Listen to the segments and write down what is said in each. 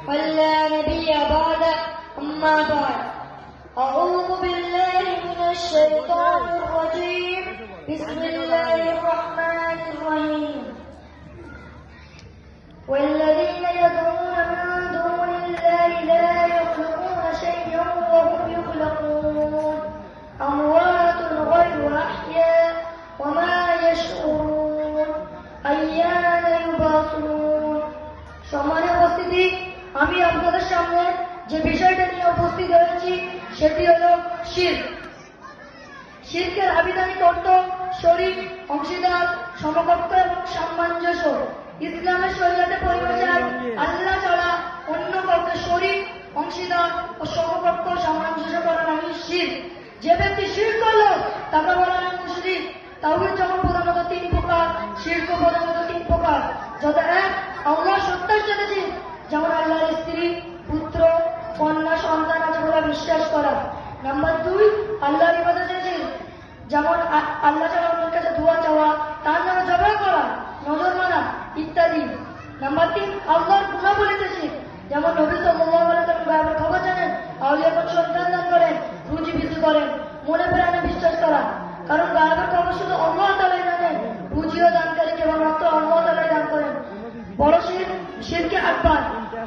ولا نبي بعده أما بعد أعوذ بالله من الشيطان الرجيم بسم الله الرحمن الرحيم والذين يدعون من دون الله لا يخلقون شيئا وهم يخلقون أموات غير أحياء وما يشعرون أيان يبعثون সম্মানিত উপস্থিতি, আমি আপনাদের সামনে যে বিষয়টা নিয়ে উপস্থিত হয়েছি সেটি হল শিরক। শিরকের আবিধানিক অর্থ শরীক, অংশীদার, সমকক্ষ এবং সামঞ্জস্য। ইসলামের শরীয়তে পরিভাষায় আল্লাহ ছাড়া অন্য কাউকে শরীক, অংশীদার ও সমকক্ষ সামঞ্জস্য করা নামে শিরক। যে ব্যক্তি শিরক করল তাকে বলা হয় মুশরিক। তাওহীদ যেমন প্রধানত তিন প্রকার, শিরক প্রধানত তিন প্রকার, যথা এক, আল্লাহ সত্তার সাথে যেমন আল্লাহর স্ত্রী, পুত্র, কন্যা, সন্তান আছে বলে বিশ্বাস করা। নাম্বার দুই, আল্লাহর ইবাদতে যেমন আল্লাহ ছাড়া অন্যের কাছে দোয়া চাওয়া, তার নামে জবাই করা, নজর মানা ইত্যাদি। নাম্বার তিন, আল্লাহর গুনাহ বলিতেছি, যেমন নবী সাল্লাল্লাহু আলাইহি ওয়াসাল্লাম গায়েবের খবর জানেন, আউলিয়াগণ সন্তান দান করেন, রুজি বৃদ্ধি করেন, মনে প্রাণে বিশ্বাস করা। কারণ গায়েবের খবর শুধু আল্লাহ তাআলাই জানেন, রুজিও দানকারী কেবলমাত্র আল্লাহ তাআলাই দান করেন। বড় শিরক শিরকে আকবার,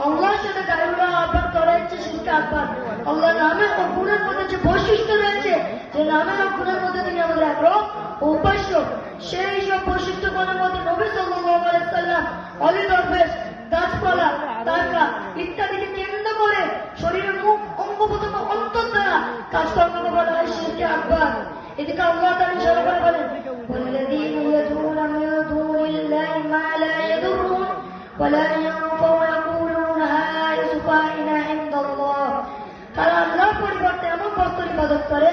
আল্লাহর সাথে গায়রুল্লাহ আহ্বান করা হচ্ছে শিরকে আকবার। আল্লাহ নামের ও গুণের মধ্যে যে বৈশিষ্ট্য রয়েছে, যে নামের ও গুণের মধ্যে তিনি আমাদের একরূপ ও উপাস্য, সেই সব বৈশিষ্ট্যগুলোর মধ্যে নবী সাল্লাল্লাহু আলাইহি ওয়াসাল্লাম অলি দরবেশ, গাছপালা, তারকা ইত্যাদিকে কেন্দ্র করে শরীরের মুখ, অঙ্গ প্রত্যঙ্গ, অন্তর দ্বারা কাজকর্মকে বলা হয় শিরকে আকবার। এদিকে আল্লাহ তাআলা ইশারা করে বলেন, ওয়াল্লাযীনা ইয়াদউনা মিন দুনিল্লাহি মা লা ইয়াদুররুহুম ওয়ালা ইয়ানফাউহুম ইয়াকুলুনা হায় সুবহানা ইনদাল্লাহ। তারা আল্লাহর পরিবর্তে এমন বস্তুর ইবাদত করে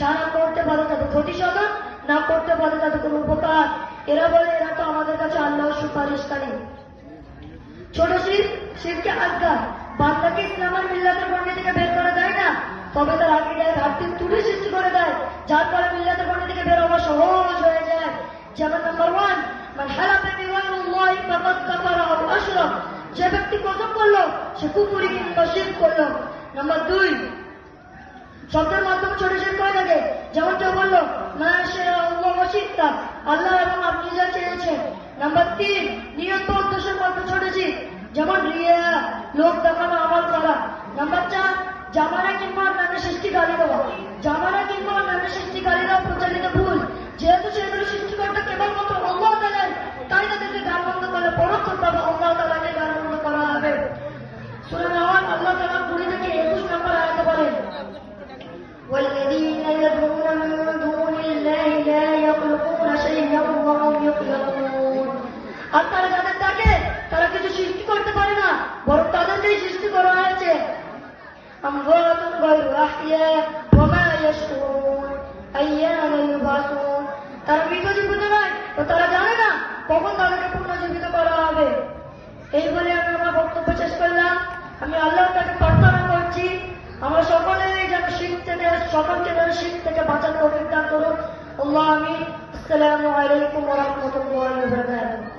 যা না করতে পারে তাদের ক্ষতি সাধন, না করতে পারে তাদের কোনো উপকার। এরা বলে এরা তো আমাদের কাছে আল্লাহর সুপারিশকারী। ছোট শিরক শিরকে আকবার। বান্দাকে ইসলামের মিল্লাতের গণ্ডি থেকে বের করা যায় না, তবে তার আকীদায় ঘাটতি ত্রুটি সৃষ্টি করে দেয়, যার ফলে মিল্লাতের গণ্ডি থেকে বের হওয়া সহজ হয়ে যায়। যেমন নাম্বার ওয়ান, মান হালাফা বিগাইরিল্লাহি ফাকাদ কাফারা আও আশরাক, যে ব্যক্তি কসম করলো সে কুফরি কিংবা শিরক করলো। নাম্বার দুই, শব্দের মাধ্যমে ছোট শিরক করে থাকে, যেমন কেউ বললো মাশা আল্লাহ ওয়া শি'তা, আল্লাহ এবং আপনি যা চেয়েছেন। নাম্বার তিন, নিয়ত বা উদ্দেশ্যের মাধ্যমে ছোট শিরক, যেমন রিয়া, লোক দেখানো, আমল করা। নাম্বার চার, জামানা কিংবা অন্যান্য সৃষ্টিকারী দেওয়া। জামানা কিংবা অন্যান্য সৃষ্টিকারীরা প্রচারিত ভুল, যেহেতু সেগুলো সৃষ্টিকর্তা কেবলমাত্র আল্লাহ তাআলাই, তাই তাদেরকে গালমন্দ করলে পরোক্ষভাবে আল্লাহ তাআলাকে গালমন্দ করা হবে। সূরা নাহল আল্লাহ তাআলা 20 থেকে 21 নম্বর আয়াতে বলেন, ওয়াল্লাযীনা ইয়াদউনা মিন দুনিল্লাহি লা ইয়াখলুকুনা শাইআন ওয়া হুম ইখলাকুন। আর তারা যাদের ডাকে তারা কিছু সৃষ্টি করতে পারে না, বরং তাদেরকেই সৃষ্টি করা হয়েছে। আমওয়াতুন গায়রু আহইয়া ওয়া মা ইয়াশউরুন আইয়ানা ইউবাসুন। তারা মৃত জীবিত নয়, তো তারা জানে না কখন তাদেরকে পুনর্জীবিত করা হবে। এই বলে আমি আমার বক্তব্য শেষ করলাম। আমি আল্লাহর কাছে প্রার্থনা করছি আমরা সকলেই যেন শিরক থেকে, সকলকে যেন শিরক থেকে বাঁচানোর তৌফিক দান করুন। আল্লাহ আমিন। আসসালামু আলাইকুম ওয়া রাহমাতুল্লাহি ওয়া বারাকাতুহু।